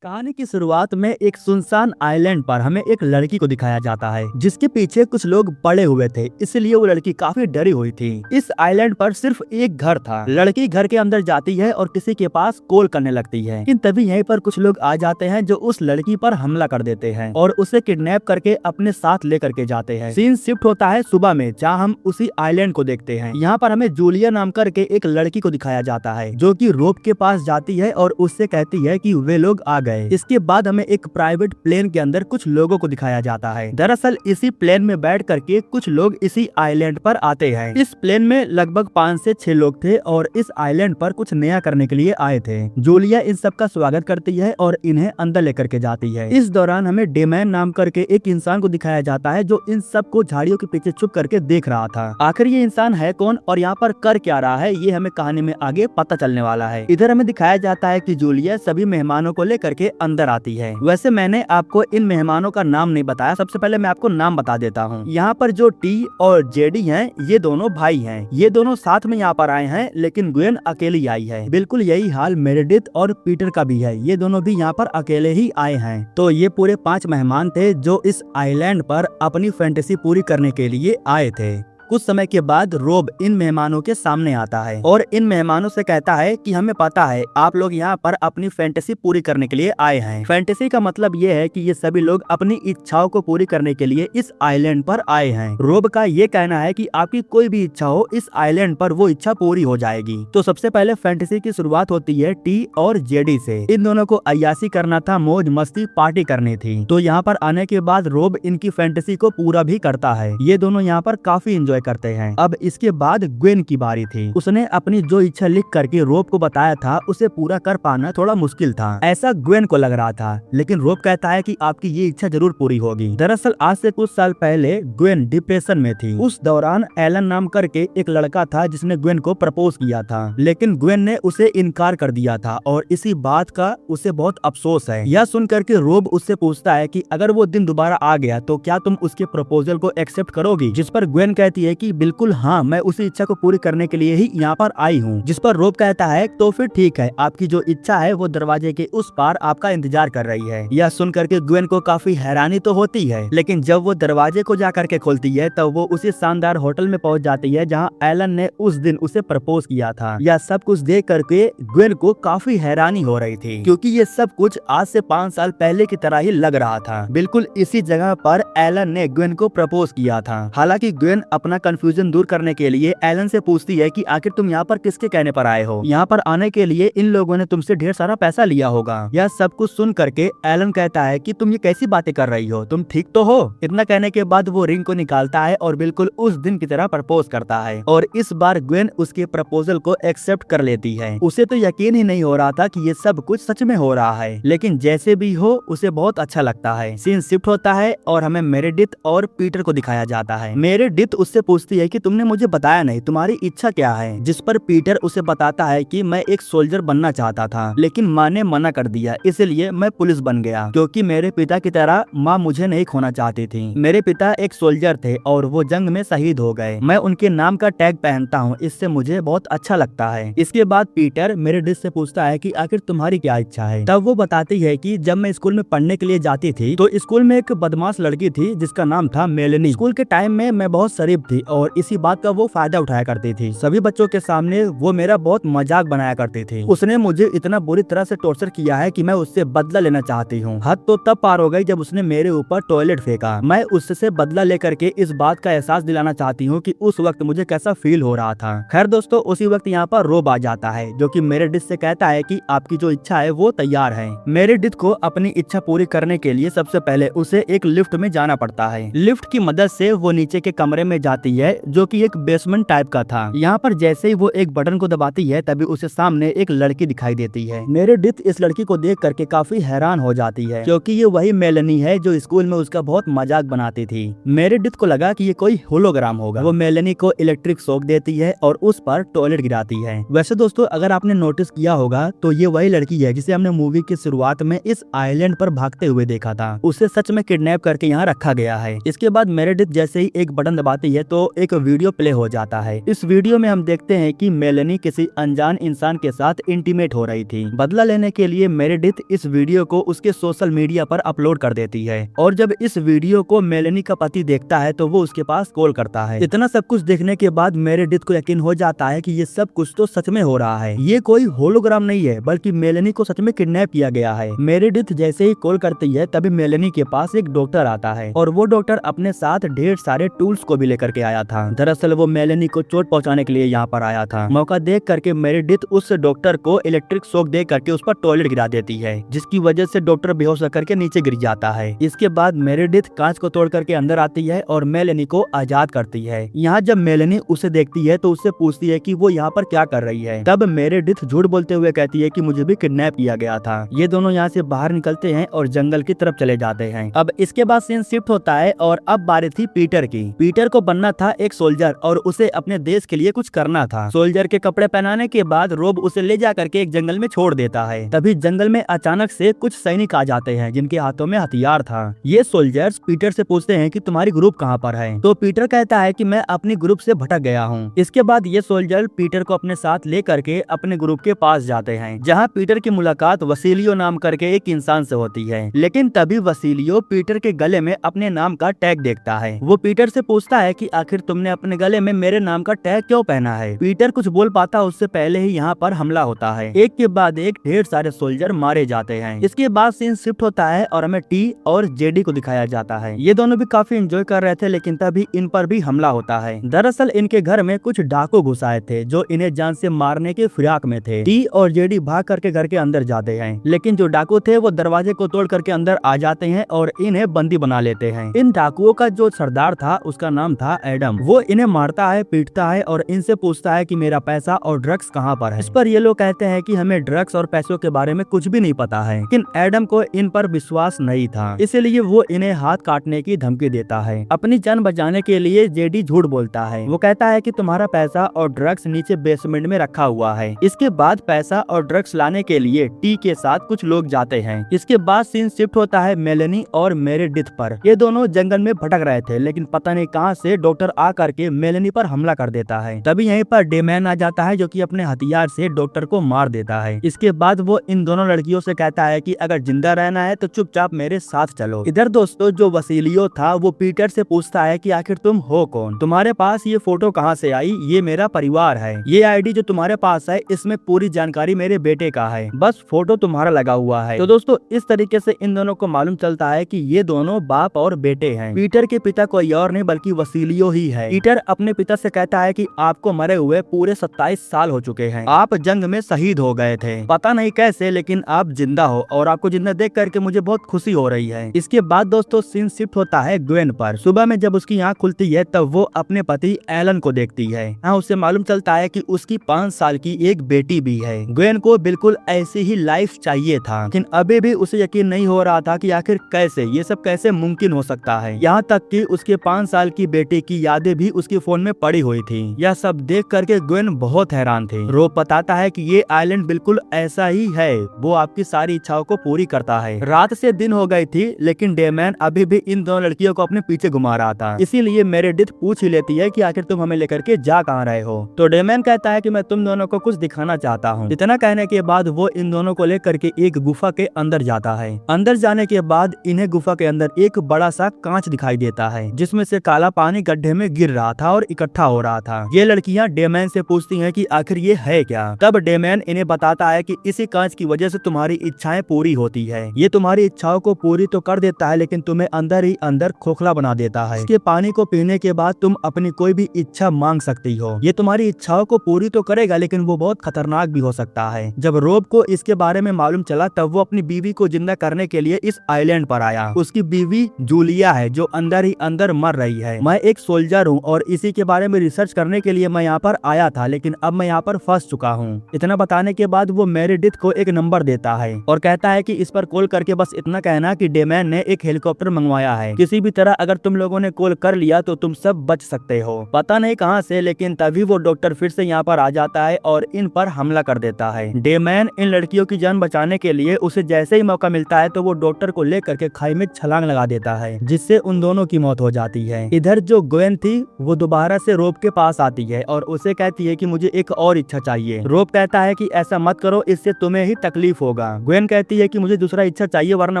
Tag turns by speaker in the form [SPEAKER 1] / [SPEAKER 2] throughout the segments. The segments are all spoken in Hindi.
[SPEAKER 1] कहानी की शुरुआत में एक सुनसान आइलैंड पर हमें एक लड़की को दिखाया जाता है जिसके पीछे कुछ लोग पड़े हुए थे, इसलिए वो लड़की काफी डरी हुई थी। इस आइलैंड पर सिर्फ एक घर था। लड़की घर के अंदर जाती है और किसी के पास कॉल करने लगती है, लेकिन तभी यहीं पर कुछ लोग आ जाते हैं जो उस लड़की पर हमला कर देते हैं और उसे किडनैप करके अपने साथ लेकर के जाते हैं। सीन शिफ्ट होता है सुबह में, जहाँ हम उसी आइलैंड को देखते हैं। यहाँ पर हमें जूलिया नाम करके एक लड़की को दिखाया जाता है जो कि रोब के पास जाती है और उससे कहती है कि वे लोग आ गए। इसके बाद हमें एक प्राइवेट प्लेन के अंदर कुछ लोगों को दिखाया जाता है। दरअसल इसी प्लेन में बैठ करके कुछ लोग इसी आइलैंड पर आते हैं। इस प्लेन में लगभग 5 से 6 लोग थे और इस आइलैंड पर कुछ नया करने के लिए आए थे। जूलिया इन सब का स्वागत करती है और इन्हें अंदर लेकर के जाती है। इस दौरान हमें डेमैन नाम करके एक इंसान को दिखाया जाता है जो इन सब को झाड़ियों के पीछे छुप करके देख रहा था। आखिर ये इंसान है कौन और यहाँ पर कर क्या रहा है, ये हमें कहानी में आगे पता चलने वाला है। इधर हमें दिखाया जाता है कि जूलिया सभी मेहमानों को लेकर के अंदर आती है। वैसे मैंने आपको इन मेहमानों का नाम नहीं बताया, सबसे पहले मैं आपको नाम बता देता हूँ। यहाँ पर जो टी और जेडी हैं, ये दोनों भाई हैं। ये दोनों साथ में यहाँ पर आए हैं, लेकिन ग्वेन अकेली आई है। बिल्कुल यही हाल मेरेडिथ और पीटर का भी है। ये दोनों भी यहाँ पर अकेले ही आए हैं। तो ये पूरे 5 मेहमान थे जो इस आइलैंड पर अपनी फैंटेसी पूरी करने के लिए आए थे। कुछ समय के बाद रोब इन मेहमानों के सामने आता है और इन मेहमानों से कहता है कि हमें पता है आप लोग यहाँ पर अपनी फैंटेसी पूरी करने के लिए आए हैं। फैंटेसी का मतलब ये है कि ये सभी लोग अपनी इच्छाओं को पूरी करने के लिए इस आइलैंड पर आए हैं। रोब का ये कहना है कि आपकी कोई भी इच्छा हो, इस आइलैंड पर वो इच्छा पूरी हो जाएगी। तो सबसे पहले फैंटेसी की शुरुआत होती है टी और जेडी से। इन दोनों को अय्यासी करना था, मौज मस्ती पार्टी करनी थी। तो यहाँ पर आने के बाद रोब इनकी फैंटेसी को पूरा भी करता है। ये दोनों यहाँ पर काफी इंजॉय करते हैं। अब इसके बाद ग्वेन की बारी थी। उसने अपनी जो इच्छा लिख करके रोब को बताया था, उसे पूरा कर पाना थोड़ा मुश्किल था, ऐसा ग्वेन को लग रहा था। लेकिन रोब कहता है कि आपकी ये इच्छा जरूर पूरी होगी। दरअसल आज से कुछ साल पहले ग्वेन डिप्रेशन में थी। उस दौरान एलन नाम करके एक लड़का था जिसने ग्वेन को प्रपोज किया था, लेकिन ग्वेन ने उसे इनकार कर दिया था और इसी बात का उसे बहुत अफसोस है। यह सुन करके रोब उससे पूछता है कि अगर वो दिन दोबारा आ गया तो क्या तुम उसके प्रपोजल को एक्सेप्ट करोगी? जिस पर ग्वेन कहती है कि बिल्कुल हाँ, मैं उसी इच्छा को पूरी करने के लिए ही यहाँ पर आई हूँ। जिस पर रोब कहता है तो फिर ठीक है, आपकी जो इच्छा है वो दरवाजे के उस पार आपका इंतजार कर रही है। यह सुन करके ग्वेन को काफी हैरानी तो होती है, लेकिन जब वो दरवाजे को जा करके खोलती है तब वो उसी शानदार होटल में पहुँच जाती है जहाँ एलन ने उस दिन उसे प्रपोज किया था। यह सब कुछ देख करके ग्वेन को काफी हैरानी हो रही थी, क्योंकि ये सब कुछ आज से 5 साल पहले की तरह ही लग रहा था। बिल्कुल इसी जगह पर एलन ने ग्वेन को प्रपोज किया था। हालांकि ग्वेन अपना कंफ्यूजन दूर करने के लिए एलन से पूछती है कि आखिर तुम यहाँ पर किसके कहने पर आए हो? यहाँ पर आने के लिए इन लोगों ने तुमसे ढेर सारा पैसा लिया होगा। यह सब कुछ सुन करके एलन कहता है कि तुम ये कैसी बातें कर रही हो, तुम ठीक तो हो? इतना कहने के बाद वो रिंग को निकालता है और बिल्कुल उस दिन की तरह प्रपोज करता है और इस बार ग्वेन उसके प्रपोजल को एक्सेप्ट कर लेती है। उसे तो यकीन ही नहीं हो रहा था कि ये सब कुछ सच में हो रहा है, लेकिन जैसे भी हो उसे बहुत अच्छा लगता है। सीन शिफ्ट होता है और हमें मेरेडिथ और पीटर को दिखाया जाता है। मेरेडिथ उससे पूछती है कि तुमने मुझे बताया नहीं, तुम्हारी इच्छा क्या है? जिस पर पीटर उसे बताता है कि मैं एक सोल्जर बनना चाहता था, लेकिन माँ ने मना कर दिया, इसलिए मैं पुलिस बन गया, क्योंकि मेरे पिता की तरह माँ मुझे नहीं खोना चाहती थी। मेरे पिता एक सोल्जर थे और वो जंग में शहीद हो गए। मैं उनके नाम का टैग पहनता हूँ, इससे मुझे बहुत अच्छा लगता है। इसके बाद पीटर मेरेडिथ से पूछता है कि आखिर तुम्हारी क्या इच्छा है? तब वो बताती है कि जब मैं स्कूल में पढ़ने के लिए जाती थी तो स्कूल में एक बदमाश लड़की थी जिसका नाम था मेलेनी। स्कूल के टाइम में मैं बहुत शरीफ थी और इसी बात का वो फायदा उठाया करती थी। सभी बच्चों के सामने वो मेरा बहुत मजाक बनाया करती थी। उसने मुझे इतना बुरी तरह से टॉर्चर किया है कि मैं उससे बदला लेना चाहती हूँ। हद तो तब पार हो गई जब उसने मेरे ऊपर टॉयलेट फेंका। मैं उससे बदला लेकर के इस बात का एहसास दिलाना चाहती हूँ कि उस वक्त मुझे कैसा फील हो रहा था। खैर दोस्तों, उसी वक्त यहाँ पर रोब आ जाता है जो कि मेरेडिथ से कहता है कि आपकी जो इच्छा है वो तैयार है। मेरेडिथ को अपनी इच्छा पूरी करने के लिए सबसे पहले उसे एक लिफ्ट में जाना पड़ता है। लिफ्ट की मदद से वो नीचे के कमरे में जाती है जो कि एक बेसमेंट टाइप का था। यहाँ पर जैसे ही वो एक बटन को दबाती है तभी उसे सामने एक लड़की दिखाई देती है। मेरेडिथ इस लड़की को देख करके काफी हैरान हो जाती है, क्योंकि ये वही मेलेनी है जो स्कूल में उसका बहुत मजाक बनाती थी। मेरेडिथ को लगा कि ये कोई होलोग्राम होगा। वो मेलेनी को इलेक्ट्रिक शॉक देती है और उस पर टॉयलेट गिराती है। वैसे दोस्तों, अगर आपने नोटिस किया होगा तो ये वही लड़की है जिसे हमने मूवी की शुरुआत में इस आइलैंड पर भागते हुए देखा था। उसे सच में किडनैप करके यहाँ रखा गया है। इसके बाद मेरेडिथ जैसे ही एक बटन दबाती है तो एक वीडियो प्ले हो जाता है। इस वीडियो में हम देखते हैं कि मेलेनी किसी अनजान इंसान के साथ इंटीमेट हो रही थी। बदला लेने के लिए मेरेडिथ इस वीडियो को उसके सोशल मीडिया पर अपलोड कर देती है और जब इस वीडियो को मेलेनी का पति देखता है तो वो उसके पास कॉल करता है। इतना सब कुछ देखने के बाद मेरेडिथ को यकीन हो जाता है कि ये सब कुछ तो सच में हो रहा है, ये कोई होलोग्राम नहीं है बल्कि मेलेनी को सच में किडनैप किया गया है। मेरेडिथ जैसे ही कॉल करती है तभी मेलेनी के पास एक डॉक्टर आता है और वो डॉक्टर अपने साथ ढेर सारे टूल्स को भी लेकर के आया था। दरअसल वो मेलेनी को चोट पहुंचाने के लिए यहाँ पर आया था। मौका देख करके मेरेडिथ उस डॉक्टर को इलेक्ट्रिक शॉक दे करके उस पर टॉयलेट गिरा देती है, जिसकी वजह से डॉक्टर बेहोश होकर के नीचे गिर जाता है। इसके बाद मेरेडिथ कांच को तोड़ करके अंदर आती है और मेलेनी को आजाद करती है। यहाँ जब मेलेनी उसे देखती है तो उससे पूछती है कि वो यहाँ पर क्या कर रही है। तब मेरेडिथ झूठ बोलते हुए कहती है कि मुझे भी किडनैप किया गया था। ये दोनों यहाँ से बाहर निकलते हैं और जंगल की तरफ चले जाते हैं। अब इसके बाद सीन शिफ्ट होता है और अब बारी थी पीटर की। पीटर को बनना था एक सोल्जर और उसे अपने देश के लिए कुछ करना था। सोल्जर के कपड़े पहनाने के बाद रोब उसे ले जा करके एक जंगल में छोड़ देता है। तभी जंगल में अचानक से कुछ सैनिक आ जाते हैं जिनके हाथों में हथियार था। ये सोल्जर्स पीटर से पूछते हैं कि तुम्हारी ग्रुप कहाँ पर है, तो पीटर कहता है कि मैं अपनी ग्रुप से भटक गया हूँ। इसके बाद ये सोल्जर पीटर को अपने साथ ले करके अपने ग्रुप के पास जाते हैं, जहाँ पीटर की मुलाकात वसीलियो नाम करके एक इंसान से होती है। लेकिन तभी वसीलियो पीटर के गले में अपने नाम का टैग देखता है। वो पीटर से पूछता है कि आखिर तुमने अपने गले में मेरे नाम का टैग क्यों पहना है। पीटर कुछ बोल पाता उससे पहले ही यहाँ पर हमला होता है। एक के बाद एक ढेर सारे सोल्जर मारे जाते हैं। इसके बाद सीन शिफ्ट होता है और हमें टी और जेडी को दिखाया जाता है। ये दोनों भी काफी एंजॉय कर रहे थे, लेकिन तभी इन पर भी हमला होता है। दरअसल इनके घर में कुछ डाकू घुस आए थे जो इन्हें जान से मारने के फिराक में थे। टी और जेडी भाग करके घर के अंदर जाते हैं, लेकिन जो डाकू थे वो दरवाजे को तोड़ करके अंदर आ जाते हैं और इन्हें बंदी बना लेते हैं। इन डाकुओं का जो सरदार था उसका नाम था एडम। वो इन्हें मारता है, पीटता है और इनसे पूछता है कि मेरा पैसा और ड्रग्स कहाँ पर है। इस पर ये लोग कहते हैं कि हमें ड्रग्स और पैसों के बारे में कुछ भी नहीं पता है। लेकिन एडम को इन पर विश्वास नहीं था, इसलिए वो इन्हें हाथ काटने की धमकी देता है। अपनी जान बचाने के लिए जेडी झूठ बोलता है। वो कहता है कि तुम्हारा पैसा और ड्रग्स नीचे बेसमेंट में रखा हुआ है। इसके बाद पैसा और ड्रग्स लाने के लिए टी के साथ कुछ लोग जाते हैं। इसके बाद सीन शिफ्ट होता है मेलेनी और मेरेडिथ पर। ये दोनों जंगल में भटक रहे थे, लेकिन पता नहीं कहां से डॉक्टर आ करके मेलेनी पर हमला कर देता है। तभी यहीं पर डेमैन आ जाता है जो कि अपने हथियार से डॉक्टर को मार देता है। इसके बाद वो इन दोनों लड़कियों से कहता है कि अगर जिंदा रहना है तो चुपचाप मेरे साथ चलो। इधर दोस्तों जो वसीलियो था वो पीटर से पूछता है कि आखिर तुम हो कौन, तुम्हारे पास ये फोटो कहाँ से आई। ये मेरा परिवार है, ये आईडी जो तुम्हारे पास है इसमें पूरी जानकारी मेरे बेटे का है, बस फोटो तुम्हारा लगा हुआ है। तो दोस्तों इस तरीके से इन दोनों को मालूम चलता है कि ये दोनों बाप और बेटे हैं। पीटर के पिता कोई और नहीं बल्कि वसीलियो ही है। पीटर अपने पिता से कहता है कि आपको मरे हुए पूरे 27 साल हो चुके हैं, आप जंग में शहीद हो गए थे, पता नहीं कैसे लेकिन आप जिंदा हो और आपको जिंदा देख करके मुझे बहुत खुशी हो रही है। इसके बाद दोस्तों सीन शिफ्ट होता है ग्वेन पर। सुबह में जब उसकी आँख खुलती है तब वो अपने पति एलन को देखती है। हाँ उसे मालूम चलता है कि उसकी 5 साल की एक बेटी भी है। ग्वेन को बिल्कुल ऐसी ही लाइफ चाहिए था, लेकिन अभी भी उसे यकीन नहीं हो रहा था कि आखिर कैसे ये सब कैसे मुमकिन हो सकता है। यहाँ तक कि उसके 5 साल की बेटी की यादें भी उसके फोन में पड़ी हुई थी। यह सब देख करके ग्वेन बहुत हैरान थे। रोब बताता है कि ये आइलैंड बिल्कुल ऐसा ही है, वो आपकी सारी इच्छाओं को पूरी करता है। रात से दिन हो गई थी लेकिन डेमैन अभी भी इन दोनों लड़कियों को अपने पीछे घुमा रहा था। इसीलिए मेरेडिथ पूछ ही लेती है कि आखिर तुम हमें लेकर के जा कहाँ रहे हो। तो डेमैन कहता है कि मैं तुम दोनों को कुछ दिखाना चाहता हूँ। इतना कहने के बाद वो इन दोनों को लेकर के एक गुफा के अंदर जाता है। अंदर जाने के बाद इन्हें गुफा के अंदर एक बड़ा सा कांच दिखाई देता है जिसमें से काला पानी गड्ढे में गिर रहा था और इकट्ठा हो रहा था। ये लड़कियां डेमैन से पूछती हैं कि आखिर ये है क्या। तब डेमैन इन्हें बताता है कि इसी कांच की वजह से तुम्हारी इच्छाएं पूरी होती है। ये तुम्हारी इच्छाओं को पूरी तो कर देता है लेकिन तुम्हें अंदर ही अंदर खोखला बना देता है। इसके पानी को पीने के बाद तुम अपनी कोई भी इच्छा मांग सकती हो। ये तुम्हारी इच्छाओं को पूरी तो करेगा लेकिन वो बहुत खतरनाक भी हो सकता है। जब रोब को इसके बारे में मालूम चला तब वो अपनी बीवी को जिंदा करने के लिए इस आइलैंड पर आया। उसकी बीवी जूलिया है जो अंदर ही अंदर मर रही है। मैं एक सोल्जर हूँ और इसी के बारे में रिसर्च करने के लिए मैं यहाँ पर आया था, लेकिन अब मैं यहाँ पर फंस चुका हूँ। इतना बताने के बाद वो मेरेडिथ को एक नंबर देता है और कहता है कि इस पर कॉल करके बस इतना कहना कि डेमैन ने एक हेलीकॉप्टर मंगवाया है, किसी भी तरह अगर तुम लोगों ने कॉल कर लिया तो तुम सब बच सकते हो। पता नहीं कहाँ से, लेकिन तभी वो डॉक्टर फिर से यहाँ पर आ जाता है और इन पर हमला कर देता है। डेमैन इन लड़कियों की जान बचाने के लिए उसे जैसे ही मौका मिलता है तो वो डॉक्टर को लेकर के खाई में छलांग लगा देता है, जिससे उन दोनों की मौत हो जाती है। इधर जो ग्वेन ग्वेन थी वो दोबारा से रोब के पास आती है और उसे कहती है कि मुझे एक और इच्छा चाहिए। रोब कहता है कि ऐसा मत करो, इससे तुम्हें ही तकलीफ होगा। ग्वेन कहती है कि मुझे दूसरा इच्छा चाहिए वरना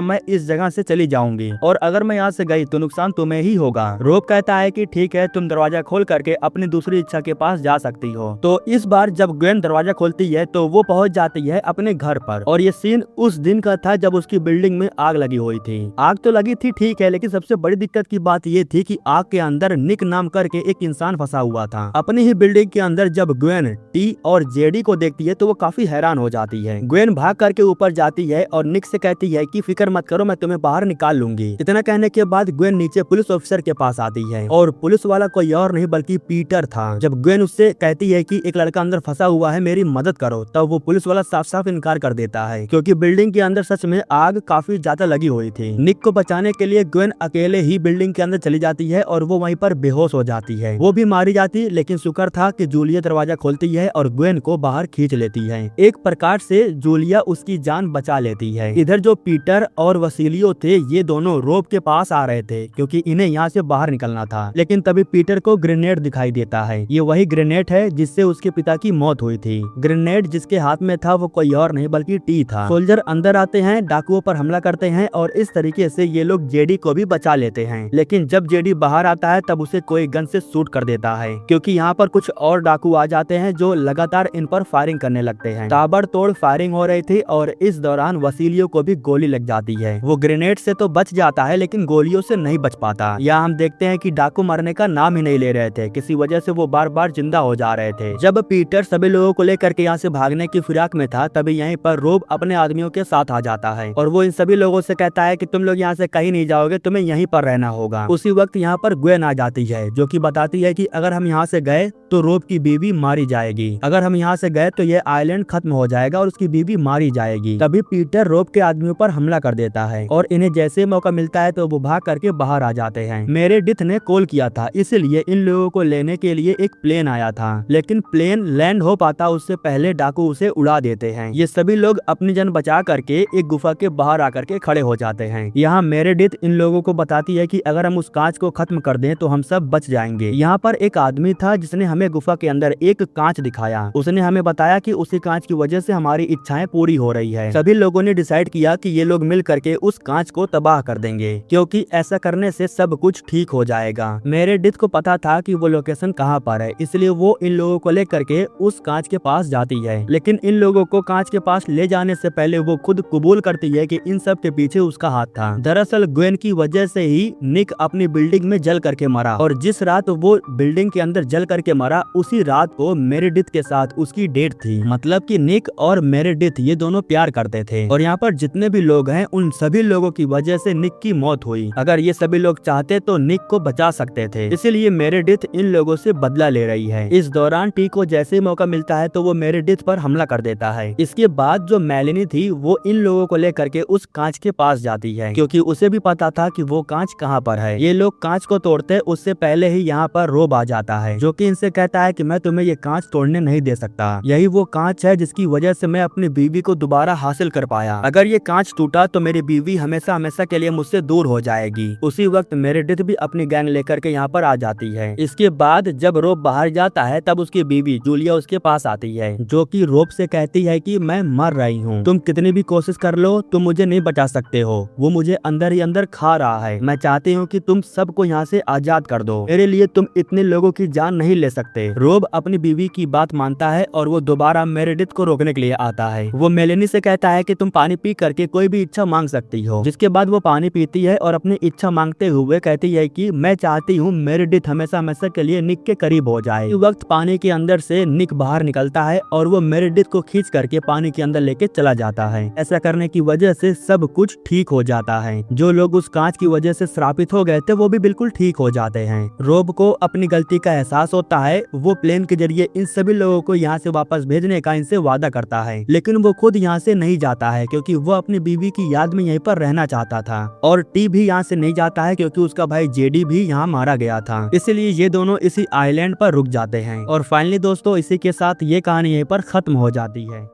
[SPEAKER 1] मैं इस जगह से चली जाऊंगी और अगर मैं यहाँ से गई तो नुकसान तुम्हें ही होगा। रोब कहता है कि ठीक है, तुम दरवाजा खोल करके अपनी दूसरी इच्छा के पास जा सकती हो। तो इस बार जब ग्वेन दरवाजा खोलती है तो वो पहुंच जाती है अपने घर पर और ये सीन उस दिन का था जब उसकी बिल्डिंग में आग लगी हुई थी। आग तो लगी थी ठीक है, लेकिन सबसे बड़ी दिक्कत की बात ये थी कि आग के अंदर निक नाम करके एक इंसान फंसा हुआ था। अपनी ही बिल्डिंग के अंदर जब ग्वेन टी और जेडी को देखती है तो वो काफी हैरान हो जाती है। ग्वेन भाग करके ऊपर जाती है और निक से कहती है कि फिक्र मत करो, मैं तुम्हें बाहर निकाल लूंगी। इतना कहने के बाद ग्वेन नीचे पुलिस ऑफिसर के पास आती है और पुलिस वाला कोई और नहीं बल्कि पीटर था। जब ग्वेन उससे कहती है कि एक लड़का अंदर फंसा हुआ है, मेरी मदद करो, तब वो पुलिस वाला साफ साफ इनकार कर देता है क्योंकि बिल्डिंग के अंदर सच में आग काफी ज्यादा लगी हुई थी। निक को बचाने के लिए ग्वेन अकेले ही बिल्डिंग के अंदर चली जाती है और वो वहीं पर बेहोश हो जाती है। वो भी मारी जाती, लेकिन शुक्र था कि जूलिया दरवाजा खोलती है और ग्वेन को बाहर खींच लेती है। एक प्रकार से जूलिया उसकी जान बचा लेती है। इधर जो पीटर और वसीलियो थे ये दोनों रोब के पास आ रहे थे क्योंकि इन्हें यहाँ से बाहर निकलना था, लेकिन तभी पीटर को ग्रेनेड दिखाई देता है। ये वही ग्रेनेड है जिससे उसके पिता की मौत हुई थी। ग्रेनेड जिसके हाथ में था वो कोई और नहीं बल्कि टी था। सोल्जर अंदर आते हैं, डाकुओं पर हमला करते हैं और इस तरीके से ये लोग जेडी को भी बचा लेते हैं। लेकिन जब जेडी बाहर आता है तब उसे कोई गन से शूट कर देता है क्योंकि यहाँ पर कुछ और डाकू आ जाते हैं जो लगातार इन पर फायरिंग करने लगते हैं। ताबड़तोड़ फायरिंग हो रही थी और इस दौरान वसीलियो को भी गोली लग जाती है। वो ग्रेनेड से तो बच जाता है लेकिन गोलियों से नहीं बच पाता। यहाँ हम देखते हैं कि डाकू मरने का नाम ही नहीं ले रहे थे, किसी वजह से वो बार बार जिंदा हो जा रहे थे। जब पीटर सभी लोगों को लेकर के यहाँ से भागने की फिराक में था तभी यहीं पर रोब अपने आदमियों के साथ आ जाता है और वो इन सभी लोगों से कहता है कि तुम लोग यहाँ से कहीं नहीं जाओगे, तुम्हें यहीं पर रहना होगा। उसी वक्त यहाँ पर ग्वेन आ जाती है जो कि बताती है कि अगर हम यहाँ से गए तो रोब की बीवी मारी जाएगी, अगर हम यहाँ से गए तो ये आइलैंड खत्म हो जाएगा और उसकी बीवी मारी जाएगी। तभी पीटर रोब के आदमियों पर हमला कर देता है और इन्हें जैसे मौका मिलता है तो वो भाग करके बाहर आ जाते हैं। मेरेडिथ ने कॉल किया था इसलिए इन लोगों को लेने के लिए एक प्लेन आया था, लेकिन प्लेन लैंड हो पाता उससे पहले डाकू उसे उड़ा देते हैं। ये सभी लोग अपनी जान बचा करके एक गुफा के बाहर आकर के खड़े हो जाते हैं। यहाँ मेरेडिथ इन लोगों को बताती है कि अगर हम उस कांच को खत्म कर दें तो हम सब बच जाएंगे। यहाँ पर एक आदमी था जिसने हमें गुफा के अंदर एक कांच दिखाया। उसने हमें बताया कि उसी कांच की वजह से हमारी इच्छाएं पूरी हो रही है। सभी लोगों ने डिसाइड किया कि ये लोग मिल करके उस कांच को तबाह कर देंगे क्योंकि ऐसा करने से सब कुछ ठीक हो जाएगा। मेरेडिथ को पता था कि वो लोकेशन कहाँ पर है, इसलिए वो इन लोगों को लेकर के उस कांच के पास जाती है। लेकिन इन लोगों को कांच के पास ले जाने से पहले वो खुद कबूल करती है कि इन सब के पीछे उसका हाथ था। दरअसल ग्वेन की वजह से ही निक अपनी बिल्डिंग में जल करके मरा और जिस रात वो बिल्डिंग के अंदर जल करके मरा उसी रात को मेरेडिथ के साथ उसकी डेट थी। मतलब कि निक और मेरेडिथ ये दोनों प्यार करते थे और यहाँ पर जितने भी लोग हैं उन सभी लोगों की वजह से निक की मौत हुई। अगर ये सभी लोग चाहते तो निक को बचा सकते थे, इसीलिए मेरेडिथ इन लोगों से बदला ले रही है। इस दौरान टी को जैसे मौका मिलता है तो वो मेरेडिथ पर हमला कर देता है। इसके बाद जो मेलेनी थी वो इन लोगों को लेकर के उस कांच के पास जाती है क्योंकि उसे भी पता था कि वो कांच कहाँ पर है। ये लोग कांच को तोड़ते उससे पहले ही यहाँ पर रोब आ जाता है जो कि इनसे कहता है कि मैं तुम्हें ये कांच तोड़ने नहीं दे सकता। यही वो कांच है जिसकी वजह से मैं अपनी बीवी को दोबारा हासिल कर पाया। अगर ये कांच टूटा तो मेरी बीवी हमेशा हमेशा के लिए मुझसे दूर हो जाएगी। उसी वक्त मेरेडिथ भी अपनी गैंग लेकर के यहाँ पर आ जाती है। इसके बाद जब रोब बाहर जाता है तब उसकी बीवी जूलिया उसके पास आती है जो कि रोब से कहती है कि मैं मर रही हूँ, तुम कितनी भी कोशिश कर लो तुम मुझे नहीं बचा सकते हो, वो मुझे अंदर ही अंदर खा रहा है। मैं चाहती हूँ कि तुम सबको यहाँ से आजाद कर दो, मेरे लिए तुम इतने लोगों की जान नहीं ले सकते। रोब अपनी बीवी की बात मानता है और वो दोबारा मेरेडिथ को रोकने के लिए आता है। वो मेलेनी से कहता है कि तुम पानी पी करके कोई भी इच्छा मांग सकती हो, जिसके बाद वो पानी पीती है और अपनी इच्छा मांगते हुए कहती है कि मैं चाहती हूँ मेरेडिथ हमेशा हमेशा के लिए निक के करीब हो जाए। इस वक्त पानी के अंदर से निक बाहर निकलता है और वो मेरेडिथ को खींच करके पानी के अंदर लेके चला जाता है। ऐसा करने की वजह से सब कुछ ठीक हो जाता है। जो लोग उस कांच की वजह से श्रापित हो गए थे वो भी बिल्कुल ठीक हो जाते हैं। रोब को अपनी गलती का एहसास होता है। वो प्लेन के जरिए इन सभी लोगों को यहाँ से वापस भेजने का इनसे वादा करता है, लेकिन वो खुद यहाँ से नहीं जाता है क्योंकि वो अपनी बीवी की याद में यहीं पर रहना चाहता था। और टी भी यहाँ से नहीं जाता है क्योंकि उसका भाई जेडी भी यहाँ मारा गया था। इसलिए ये दोनों इसी आइलैंड पर रुक जाते हैं। और फाइनली दोस्तों इसी के साथ ये कहानी यहीं पर खत्म हो जाती है।